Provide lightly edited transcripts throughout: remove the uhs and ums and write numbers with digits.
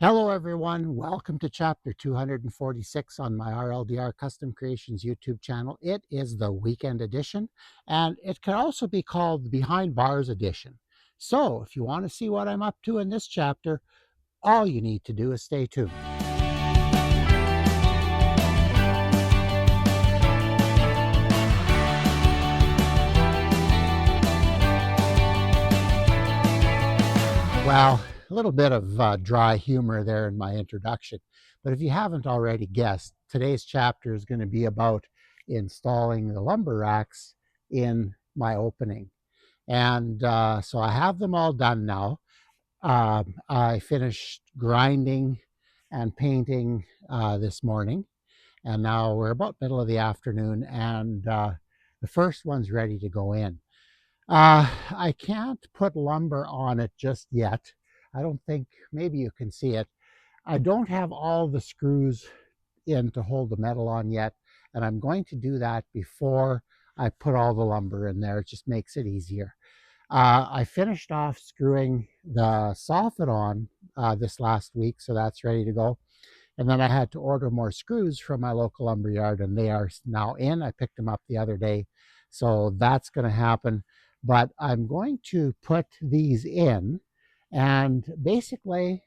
Hello everyone, welcome to chapter 246 on my RLDR Custom Creations YouTube channel. It is the weekend edition, and it can also be called the Behind Bars edition. So if you want to see what I'm up to in this chapter, all you need to do is stay tuned. Well, a little bit of dry humor there in my introduction, but if you haven't already guessed, today's chapter is going to be about installing the lumber racks in my opening. And so I have them all done now. I finished grinding and painting this morning, and now we're about middle of the afternoon, and the first one's ready to go in. I can't put lumber on it just yet. I don't think, maybe you can see it. I don't have all the screws in to hold the metal on yet, and I'm going to do that before I put all the lumber in there. It just makes it easier. I finished off screwing the soffit on this last week, so that's ready to go. And then I had to order more screws from my local lumber yard, and they are now in. I picked them up the other day, so that's going to happen. But I'm going to put these in, and basically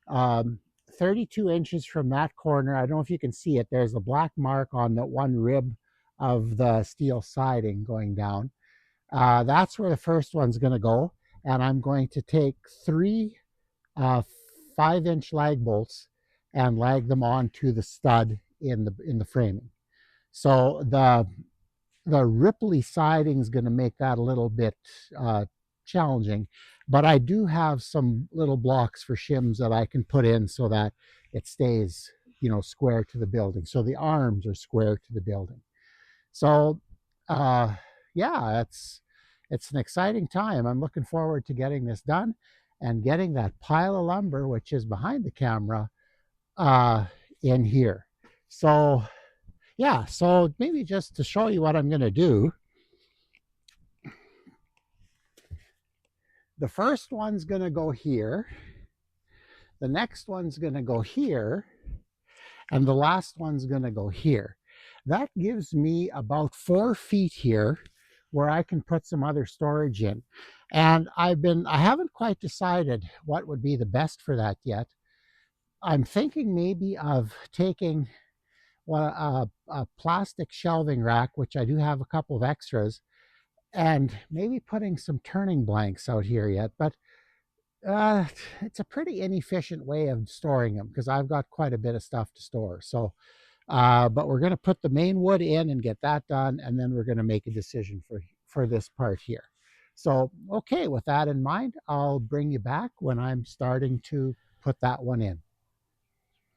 32 inches from that corner, I don't know if you can see it, there's a black mark on the one rib of the steel siding going down. That's where the first one's going to go, and I'm going to take three 5-inch lag bolts and lag them onto the stud in the framing. So the ripply siding is going to make that a little bit challenging, but I do have some little blocks for shims that I can put in so that it stays, square to the building. So the arms are square to the building. So yeah, it's an exciting time. I'm looking forward to getting this done and getting that pile of lumber, which is behind the camera, in here. So yeah, so maybe just to show you what I'm going to do, the first one's going to go here, the next one's going to go here, and the last one's going to go here. That gives me about 4 feet here where I can put some other storage in. And I haven't quite decided what would be the best for that yet. I'm thinking maybe of taking a plastic shelving rack, which I do have a couple of extras, and maybe putting some turning blanks out here yet. But it's a pretty inefficient way of storing them because I've got quite a bit of stuff to store. So, but we're going to put the main wood in and get that done, and then we're going to make a decision for this part here. So, okay, with that in mind, I'll bring you back when I'm starting to put that one in.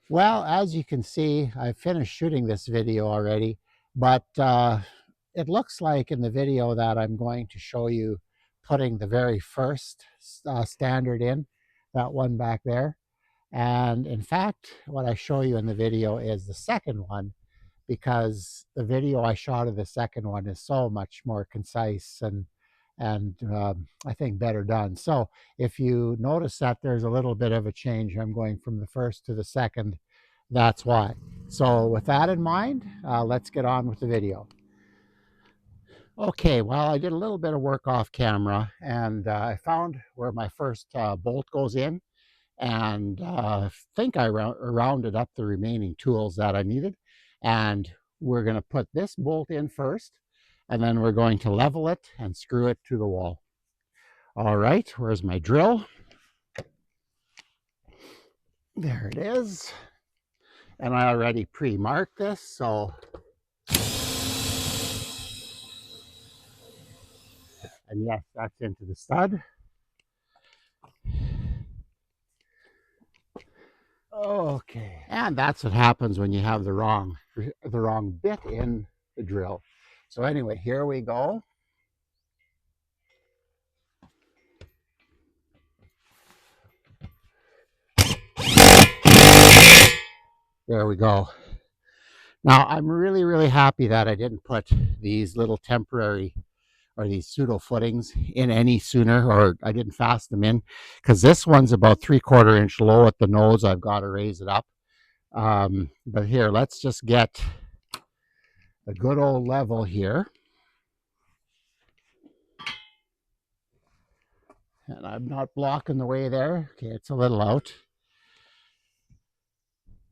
Well, as you can see, I finished shooting this video already, but it looks like in the video that I'm going to show you putting the very first standard in, that one back there. And in fact, what I show you in the video is the second one, because the video I shot of the second one is so much more concise and I think better done. So if you notice that there's a little bit of a change, I'm going from the first to the second, that's why. So with that in mind, let's get on with the video. Okay, well, I did a little bit of work off camera, and I found where my first bolt goes in, and I think I rounded up the remaining tools that I needed. And we're going to put this bolt in first, and then we're going to level it and screw it to the wall. All right, where's my drill? There it is. And I already pre-marked this, so. And yes, that's into the stud. Okay, and that's what happens when you have the wrong bit in the drill. So anyway, here we go. There we go. Now I'm really happy that I didn't put these little temporary or these pseudo footings in any sooner, or I didn't fast them in, because this one's about 3/4 inch low at the nose. I've got to raise it up. But here, let's just get a good old level here. And I'm not blocking the way there. Okay, it's a little out.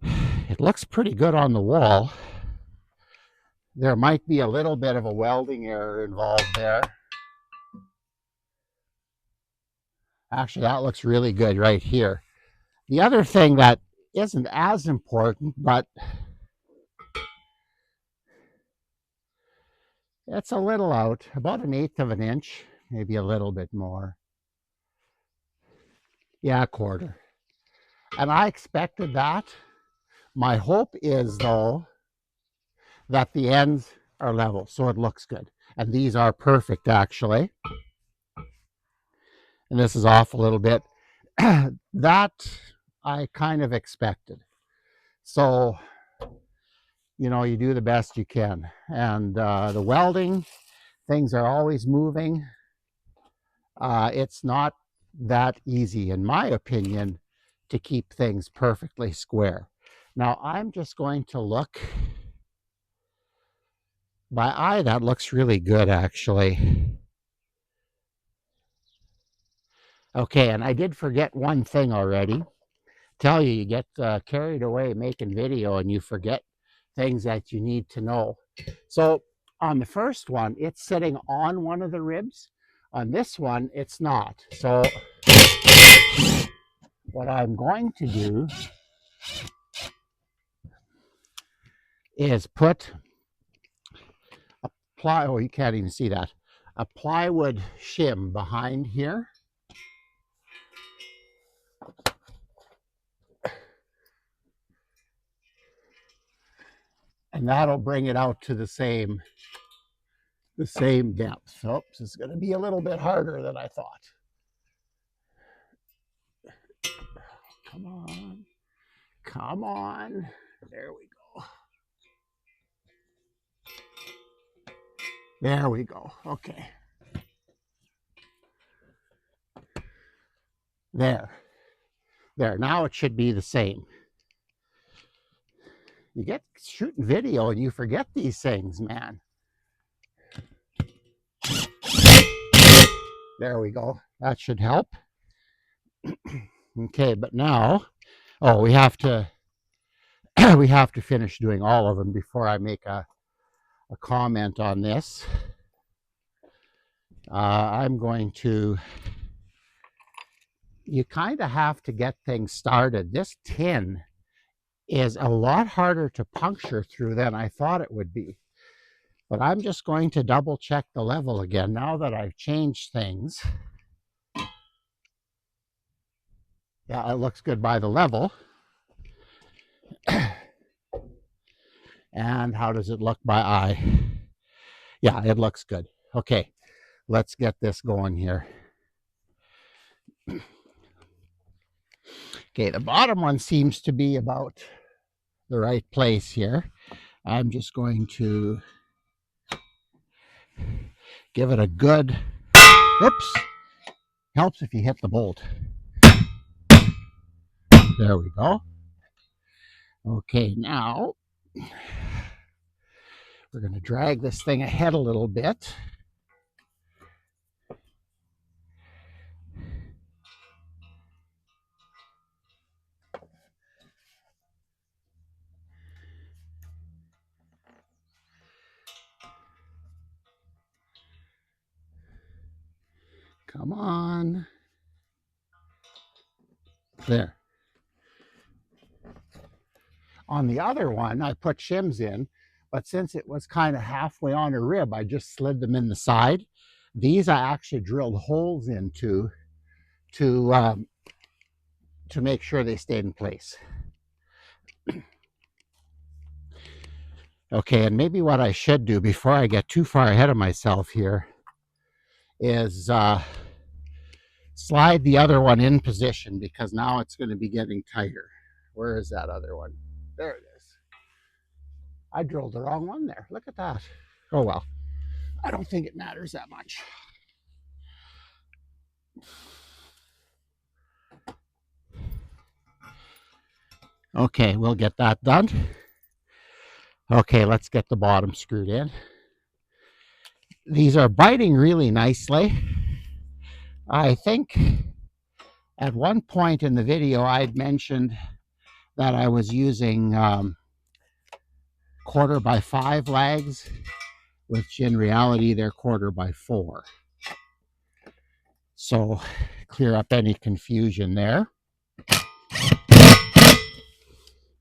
It looks pretty good on the wall. There might be a little bit of a welding error involved there. Actually, that looks really good right here. The other thing that isn't as important, but it's a little out, about 1/8 of an inch, maybe a little bit more. Yeah, 1/4. And I expected that. My hope is, though, that the ends are level, so it looks good. And these are perfect, actually. And this is off a little bit. That I kind of expected. So, you know, you do the best you can. And the welding, things are always moving. It's not that easy, in my opinion, to keep things perfectly square. Now, I'm just going to look by eye. That looks really good, actually. Okay, and I did forget one thing already. Tell you, you get carried away making video and you forget things that you need to know. So on the first one, it's sitting on one of the ribs. On this one, it's not. So what I'm going to do is put oh, you can't even see that, a plywood shim behind here. And that'll bring it out to the same depth. Oops, it's going to be a little bit harder than I thought. Come on. Come on. There we go. There we go. Okay. There. There. Now it should be the same. You get shooting video and you forget these things, man. There we go. That should help. Okay, but now, oh, we have to we have to finish doing all of them before I make a comment on this. I'm going to, you kind of have to get things started. This tin is a lot harder to puncture through than I thought it would be. But I'm just going to double check the level again now that I've changed things. Yeah, it looks good by the level. And how does it look by eye? Yeah, it looks good. Okay, let's get this going here. Okay, the bottom one seems to be about the right place here. I'm just going to give it a good, oops, helps if you hit the bolt. There we go. Okay, now we're going to drag this thing ahead a little bit. Come on. There. On the other one, I put shims in, but since it was kind of halfway on a rib, I just slid them in the side. These I actually drilled holes into to make sure they stayed in place. Okay, and maybe what I should do before I get too far ahead of myself here is slide the other one in position, because now it's going to be getting tighter. Where is that other one? There it is. I drilled the wrong one there. Look at that. Oh well. I don't think it matters that much. Okay, we'll get that done. Okay, let's get the bottom screwed in. These are biting really nicely. I think at one point in the video I'd mentioned that I was using 1/4x5 lags, which in reality they're 1/4x4. So clear up any confusion there.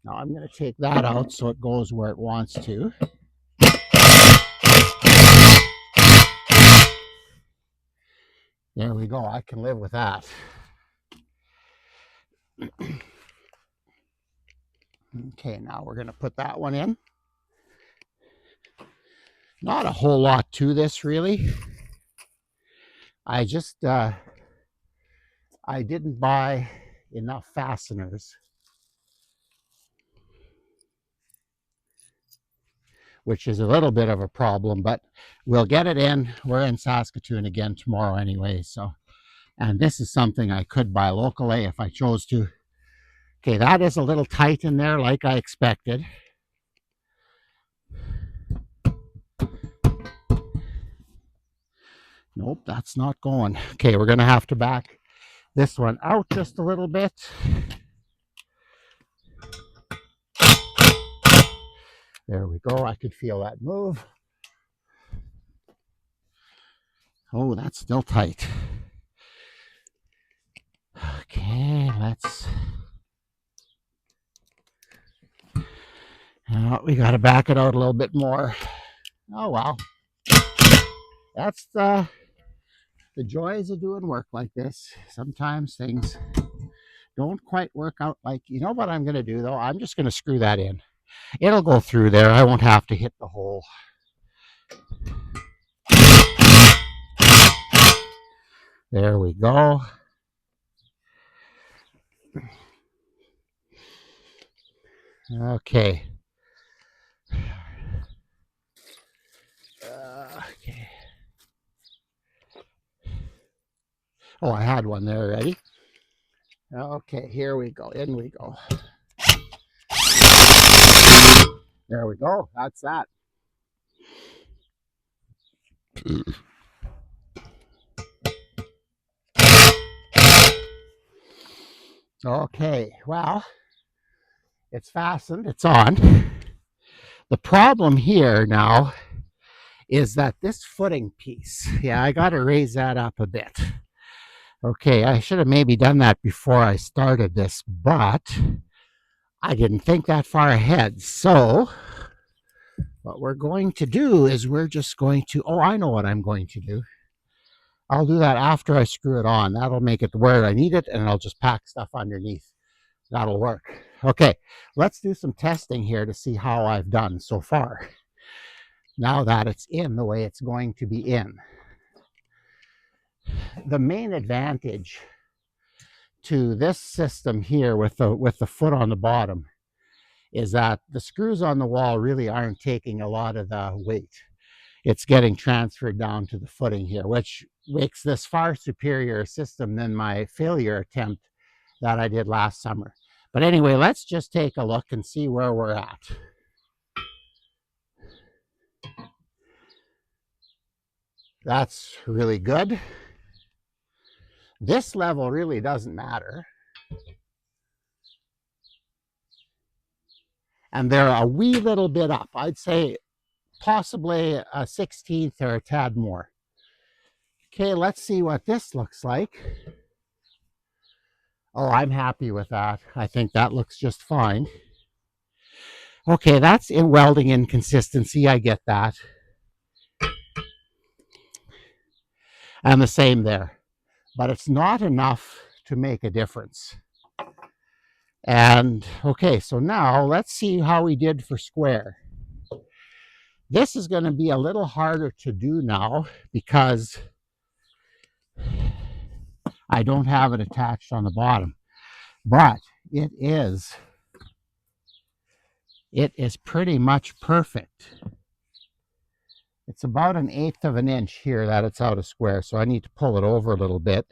Now I'm going to take that out so it goes where it wants to. There we go. I can live with that. Okay, now we're going to put that one in. Not a whole lot to this, really. I just, I didn't buy enough fasteners, which is a little bit of a problem, but we'll get it in. We're in Saskatoon again tomorrow anyway, so. And this is something I could buy locally if I chose to. Okay, that is a little tight in there like I expected. Nope, that's not going. Okay, we're going to have to back this one out just a little bit. There we go. I could feel that move. Oh, that's still tight. Okay, let's... we got to back it out a little bit more. Oh, well. That's the joys of doing work like this. Sometimes things don't quite work out like, you know what I'm going to do, though? I'm just going to screw that in. It'll go through there. I won't have to hit the hole. There we go. Okay. Okay. Oh, I had one there already. Okay, here we go. In we go. There we go. That's that. Okay, well, it's fastened. It's on. The problem here now is that this footing piece, yeah, I got to raise that up a bit. Okay, I should have maybe done that before I started this, but I didn't think that far ahead. So what we're going to do is we're just going to, oh, I know what I'm going to do. I'll do that after I screw it on. That'll make it where I need it, and I'll just pack stuff underneath. That'll work. Okay, let's do some testing here to see how I've done so far, now that it's in the way it's going to be in. The main advantage to this system here with the foot on the bottom is that the screws on the wall really aren't taking a lot of the weight. It's getting transferred down to the footing here, which makes this far superior system than my failure attempt that I did last summer. But anyway, let's just take a look and see where we're at. That's really good. This level really doesn't matter. And they're a wee little bit up. I'd say possibly a 1/16 or a tad more. Okay, let's see what this looks like. Oh, I'm happy with that. I think that looks just fine. Okay, that's in welding inconsistency. I get that. And the same there. But it's not enough to make a difference. And okay, so now let's see how we did for square. This is going to be a little harder to do now because I don't have it attached on the bottom. But it is pretty much perfect. It's about 1/8 of an inch here that it's out of square, so I need to pull it over a little bit.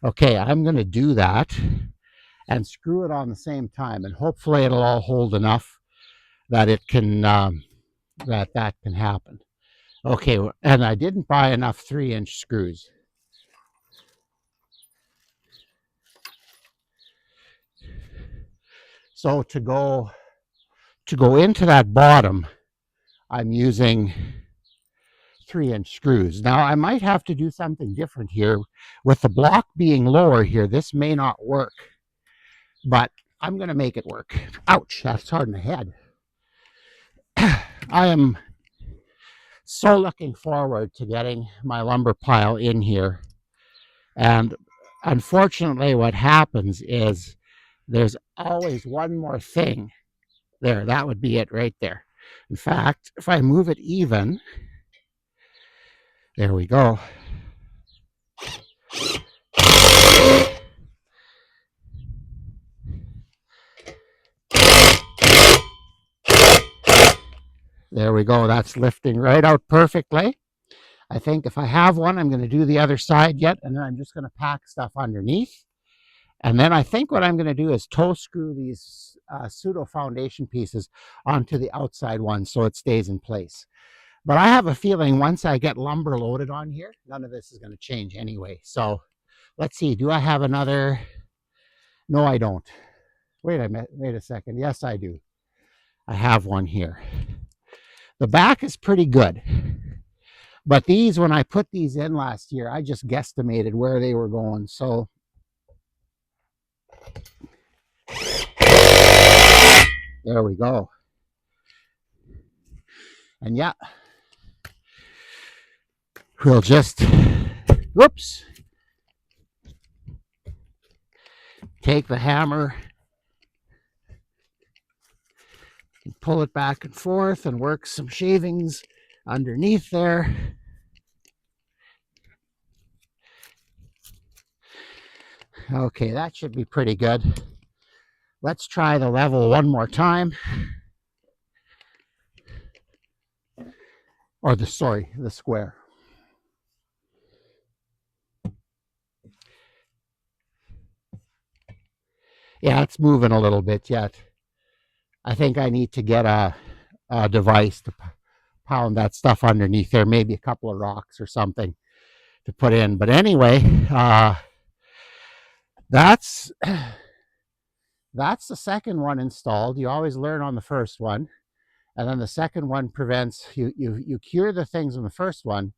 Okay, I'm going to do that and screw it on the same time, and hopefully it'll all hold enough that it can that can happen. Okay, and I didn't buy enough 3-inch screws. So to go into that bottom, I'm using 3-inch screws. Now I might have to do something different here. With the block being lower here, this may not work, but I'm going to make it work. Ouch, that's hard in the head. I am so looking forward to getting my lumber pile in here. And unfortunately, what happens is there's always one more thing. There, that would be it right there. In fact, if I move it even, there we go. There we go. That's lifting right out perfectly. I think if I have one, I'm going to do the other side yet, and then I'm just going to pack stuff underneath. And then I think what I'm going to do is toe screw these pseudo foundation pieces onto the outside one so it stays in place. But I have a feeling once I get lumber loaded on here, none of this is going to change anyway. So let's see. Do I have another? No, I don't. Wait a second. Yes, I do. I have one here. The back is pretty good. But these, when I put these in last year, I just guesstimated where they were going. So there we go. And yeah, we'll just, whoops, take the hammer and pull it back and forth and work some shavings underneath there. Okay, that should be pretty good. Let's try the level one more time. Or the square. Yeah, it's moving a little bit yet. I think I need to get a device to pound that stuff underneath there, maybe a couple of rocks or something to put in. But anyway, that's the second one installed. You always learn on the first one, and then the second one prevents you cure the things in the first one,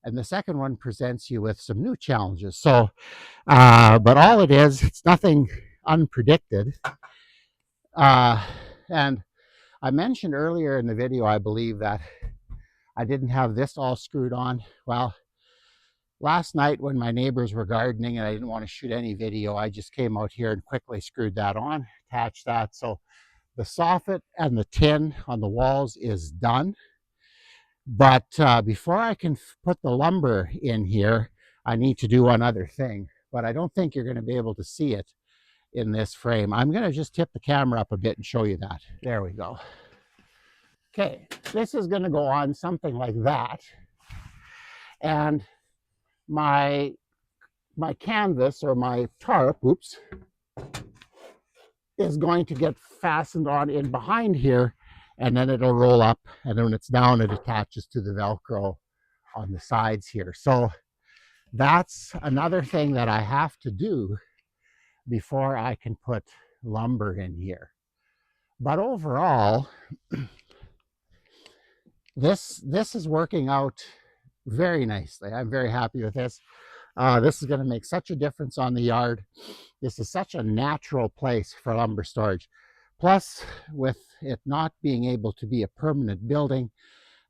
and the second one presents you with some new challenges. So but all it is, it's nothing unpredicted. And I mentioned earlier in the video, I believe, that I didn't have this all screwed on. Well, last night when my neighbors were gardening and I didn't want to shoot any video, I just came out here and quickly screwed that on, attached that. So the soffit and the tin on the walls is done. But before I can put the lumber in here, I need to do one other thing. But I don't think you're going to be able to see it in this frame. I'm going to just tip the camera up a bit and show you that. There we go. Okay, this is going to go on something like that. And my canvas or my tarp, oops, is going to get fastened on in behind here, and then it'll roll up, and then when it's down, it attaches to the Velcro on the sides here. So that's another thing that I have to do before I can put lumber in here. But overall, this is working out very nicely. I'm very happy with this. This is going to make such a difference on the yard. This is such a natural place for lumber storage. Plus, with it not being able to be a permanent building,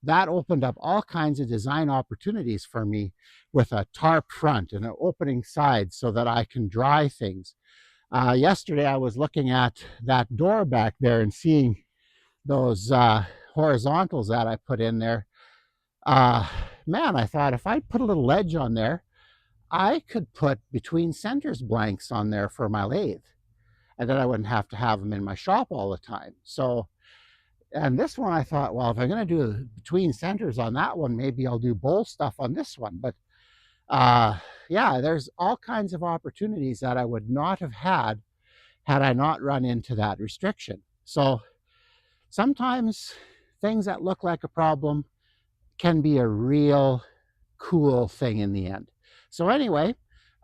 that opened up all kinds of design opportunities for me with a tarp front and an opening side so that I can dry things. Yesterday, I was looking at that door back there and seeing those horizontals that I put in there. Man, I thought if I put a little ledge on there, I could put between centers blanks on there for my lathe, and then I wouldn't have to have them in my shop all the time. So And this one I thought, well, if I'm going to do between centers on that one, maybe I'll do bowl stuff on this one. But uh, yeah, there's all kinds of opportunities that I would not have had I not run into that restriction. So sometimes things that look like a problem can be a real cool thing in the end. So anyway,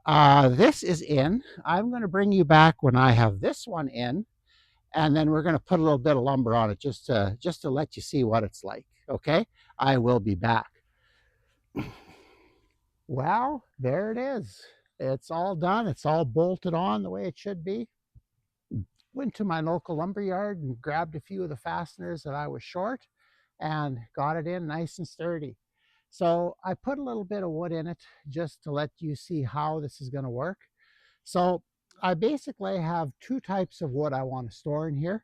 this is in. I'm going to bring you back when I have this one in, and then we're going to put a little bit of lumber on it just to let you see what it's like. Okay, I will be back. Well, there it is. It's all done. It's all bolted on the way it should be. Went to my local lumber yard and grabbed a few of the fasteners that I was short and got it in nice and sturdy. So I put a little bit of wood in it just to let you see how this is going to work. So I basically have two types of wood I want to store in here.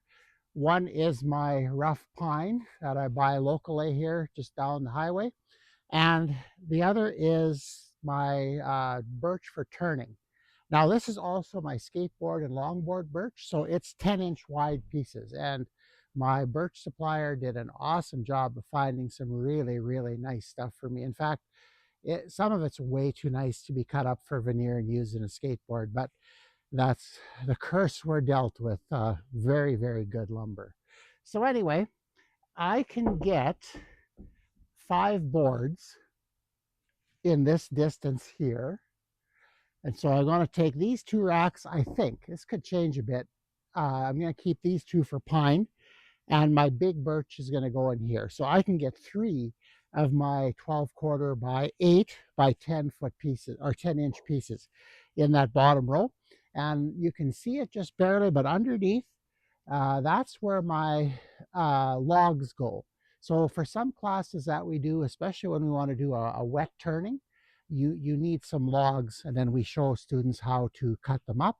One is my rough pine that I buy locally here just down the highway. And the other is my birch for turning. Now, this is also my skateboard and longboard birch, so it's 10-inch wide pieces. And my birch supplier did an awesome job of finding some really, really nice stuff for me. In fact, some of it's way too nice to be cut up for veneer and used in a skateboard, but that's the curse we're dealt with. Very, very good lumber. So anyway, I can get 5 boards in this distance here. And so I'm going to take these 2 racks. I think this could change a bit. I'm going to keep these 2 for pine, and my big birch is going to go in here. So I can get 3 of my 12 quarter by 8 by 10 foot pieces or 10-inch pieces in that bottom row. And you can see it just barely, but underneath, that's where my logs go. So for some classes that we do, especially when we want to do a wet turning, you need some logs, and then we show students how to cut them up,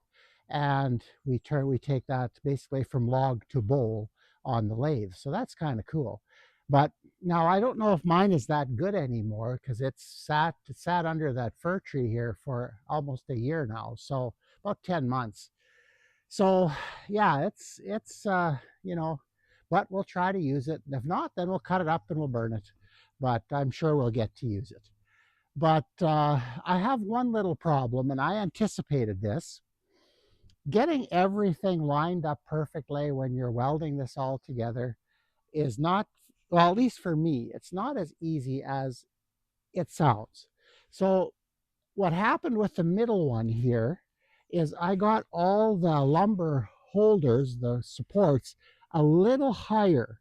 and we take that basically from log to bowl on the lathe. So that's kind of cool. But now I don't know if mine is that good anymore because it's sat under that fir tree here for almost a year now, so about 10 months. So yeah, but we'll try to use it. If not, then we'll cut it up and we'll burn it. But I'm sure we'll get to use it. But I have one little problem, and I anticipated this. Getting everything lined up perfectly when you're welding this all together is not, well, at least for me, it's not as easy as it sounds. So what happened with the middle one here is I got all the lumber holders, the supports, a little higher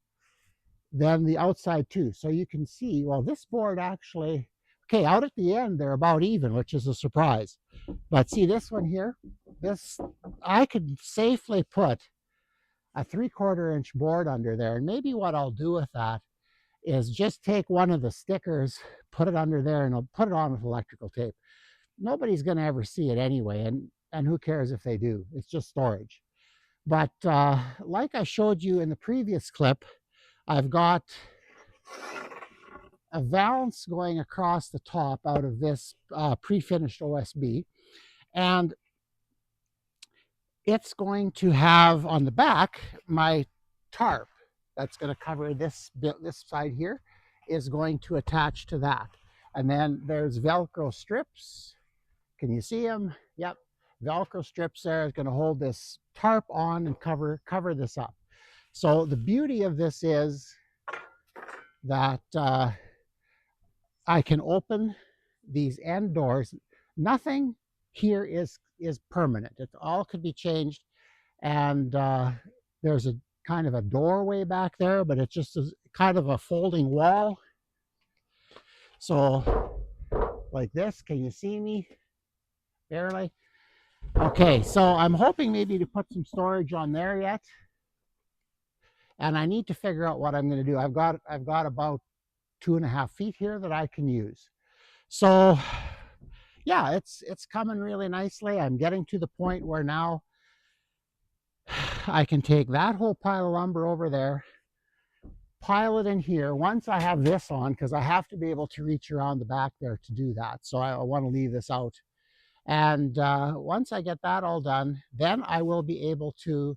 than the outside too. So you can see, well, this board actually, okay, out at the end, they're about even, which is a surprise. But see this one here, I could safely put a 3/4 inch board under there. And maybe what I'll do with that is just take one of the stickers, put it under there, and I'll put it on with electrical tape. Nobody's going to ever see it anyway, and who cares if they do? It's just storage. But like I showed you in the previous clip, I've got a valance going across the top out of this pre-finished OSB, and it's going to have on the back my tarp that's going to cover this side here is going to attach to that. And then there's Velcro strips. Can you see them? Yep. Velcro strips there is going to hold this tarp on and cover this up. So the beauty of this is that I can open these end doors. Nothing here is permanent. It all could be changed. And there's a kind of a doorway back there, but it's just kind of a folding wall. So like this, can you see me? Barely. Okay, so I'm hoping maybe to put some storage on there yet. And I need to figure out what I'm going to do. I've got about 2.5 feet here that I can use. So yeah, it's coming really nicely. I'm getting to the point where now I can take that whole pile of lumber over there, pile it in here. Once I have this on, because I have to be able to reach around the back there to do that. So I want to leave this out. And once I get that all done, then I will be able to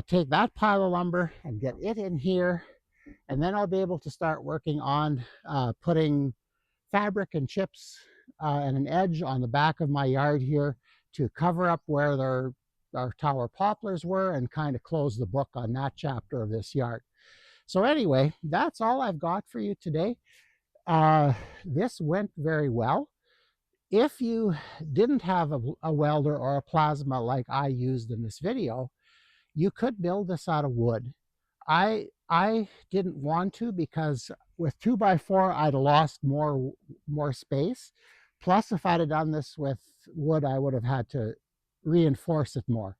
take that pile of lumber and get it in here, and then I'll be able to start working on putting fabric and chips and an edge on the back of my yard here to cover up where our tower poplars were and kind of close the book on that chapter of this yard. So anyway, that's all I've got for you today. This went very well. If you didn't have a welder or a plasma like I used in this video, you could build this out of wood. I didn't want to, because with 2x4 I'd lost more space. Plus, if I'd have done this with wood, I would have had to reinforce it more.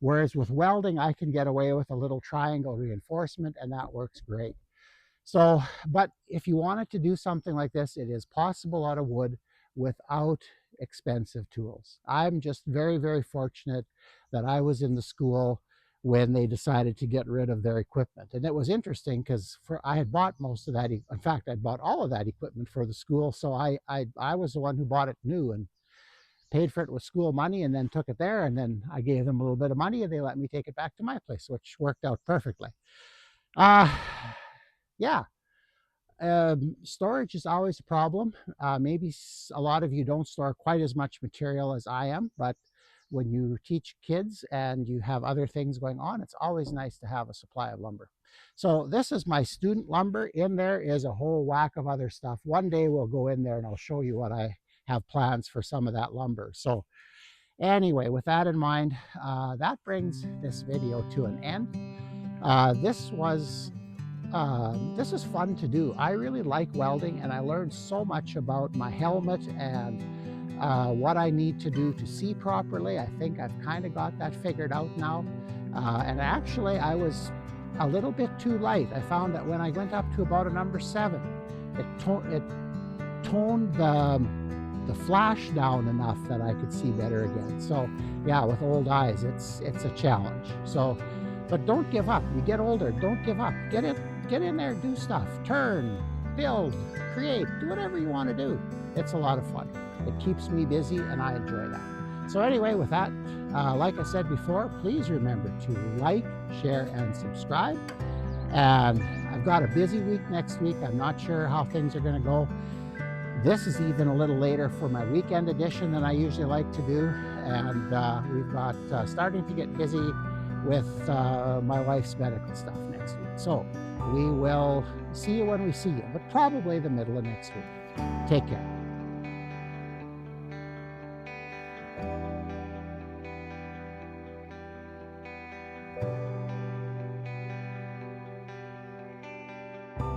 Whereas with welding, I can get away with a little triangle reinforcement, and that works great. So, but if you wanted to do something like this, it is possible out of wood without expensive tools. I'm just very, very fortunate that I was in the school when they decided to get rid of their equipment. And it was interesting because I had bought most of that. In fact, I'd bought all of that equipment for the school. So I was the one who bought it new and paid for it with school money, and then took it there. And then I gave them a little bit of money and they let me take it back to my place, which worked out perfectly. Yeah. Storage is always a problem. Maybe a lot of you don't store quite as much material as I am, but when you teach kids and you have other things going on, it's always nice to have a supply of lumber. So this is my student lumber. In there is a whole whack of other stuff. One day we'll go in there and I'll show you what I have plans for some of that lumber. So anyway, with that in mind, that brings this video to an end. This is fun to do. I really like welding, and I learned so much about my helmet and what I need to do to see properly. I think I've kind of got that figured out now. And actually, I was a little bit too light. I found that when I went up to about a number 7, it toned the flash down enough that I could see better again. So yeah, with old eyes, it's a challenge. So, but don't give up. You get older, don't give up. Get in there, do stuff, turn, build, create, do whatever you want to do. It's a lot of fun. It keeps me busy and I enjoy that. So anyway, with that, like I said before, please remember to like, share, and subscribe. And I've got a busy week next week. I'm not sure how things are going to go. This is even a little later for my weekend edition than I usually like to do. And we've got starting to get busy with my wife's medical stuff next week. So we will see you when we see you, but probably the middle of next week. Take care.